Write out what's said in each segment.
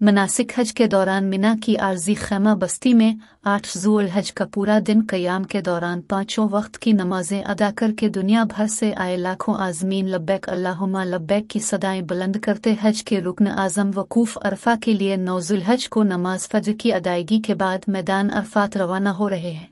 मनासिक हज के दौरान मिना की आरजी खैमा बस्ती में 8 ज़ुल हज का पूरा दिन क़याम के दौरान 5 वक्त की नमाजें अदा करके दुनिया भर से आए लाखों आज़मीन लब्बैक अल्लाहुम्मा लब्बैक की सदाएं बुलंद करते हज के रुकन आज़म वकूफ़ अरफा के लिए 9 ज़ुल्हज को नमाज फज्र की अदायगी के बाद मैदान अरफात रवाना हो रहे हैं।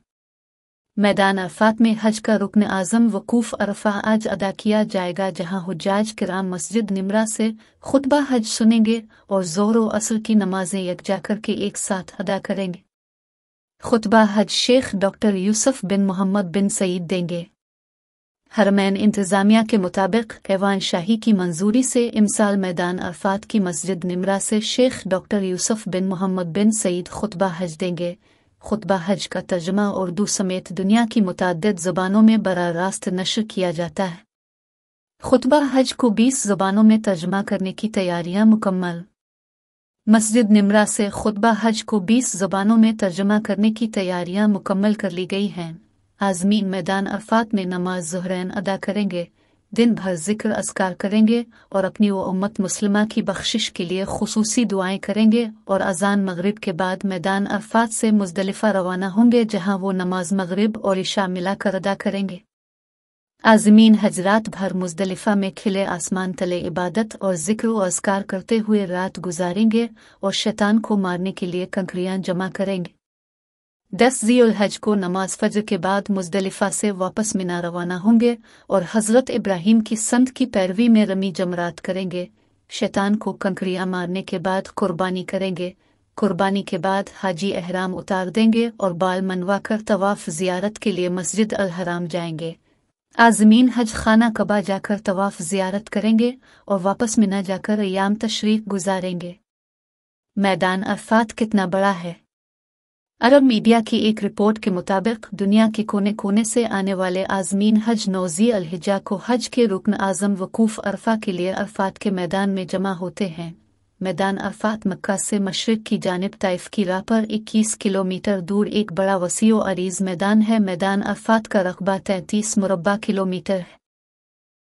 मैदान अरफात में हज का रुकन आज़म वकूफ़ अरफा आज अदा किया जाएगा, जहां हुज्जाज किराम मस्जिद निमरा से खुतबा हज सुनेंगे और ज़ोहर व असर की नमाजें यकजा करके एक साथ अदा करेंगे। खुतबा हज शेख डॉक्टर यूसुफ बिन मोहम्मद बिन सईद देंगे। हरमैन इंतज़ामिया के मुताबिक ऐवान शाही की मंजूरी से इमसाल मैदान अरफात की मस्जिद निमरा से शेख डॉक्टर यूसुफ बिन मोहम्मद बिन सईद खुतबा हज देंगे। खुतबा हज का तर्जुमा उर्दू समेत दुनिया की मुतअद्दिद ज़ुबानों में बराह रास्त नश्र किया जाता है। खुतबा हज को 20 ज़ुबानों में तर्जुमा करने की तैयारियां मुकम्मल। मस्जिद निमरा से खुतबा हज को 20 ज़ुबानों में तर्जुमा करने की तैयारियां मुकम्मल कर ली गई हैं। आज़मीन मैदान अरफात में नमाज ज़ुहरैन अदा करेंगे, दिन भर ज़िक्र अस्कार करेंगे और अपनी व उम्मत मुस्लिमा की बख्शिश के लिए खुसूसी दुआएं करेंगे और अज़ान मगरिब के बाद मैदान अरफात से मुज़दलिफ़ा रवाना होंगे, जहां वो नमाज मगरिब और इशा मिलाकर अदा करेंगे। आज़मीन हज रात भर मुज़दलिफ़ा में खिले आसमान तले इबादत और ज़िक्र व अस्कार करते हुए रात गुजारेंगे और शैतान को मारने के लिए कंकरियां जमा करेंगे। 10 ज़ीउल हज को नमाज फज्र के बाद मुज़दलिफ़ा से वापस मिना रवाना होंगे और हज़रत इब्राहीम की संत की पैरवी में रमी जमरात करेंगे। शैतान को कंकरियां मारने के बाद कुर्बानी करेंगे। कुर्बानी के बाद हाजी एहराम उतार देंगे और बाल मनवा कर तवाफ़ ज़ियारत के लिए मस्जिद अल हराम जाएंगे। आज़मीन हज खाना कबा जाकर तवाफ़ ज़ियारत करेंगे और वापस मिना जाकर अय्याम तशरीक़ गुजारेंगे। मैदान अरफात कितना बड़ा है? अरब मीडिया की एक रिपोर्ट के मुताबिक दुनिया के कोने कोने से आने वाले आज़मीन हज 9 ज़ी अल हिज्जा को हज के रुकन आज़म वकूफ़ अरफा के लिए अरफात के मैदान में जमा होते हैं। मैदान अरफात मक्का से मशरिक़ की जानिब ताइफ की राह पर 21 किलोमीटर दूर एक बड़ा वसी व अरीज़ मैदान है। मैदान अरफात का रकबा 33 मुरब्बा किलोमीटर है।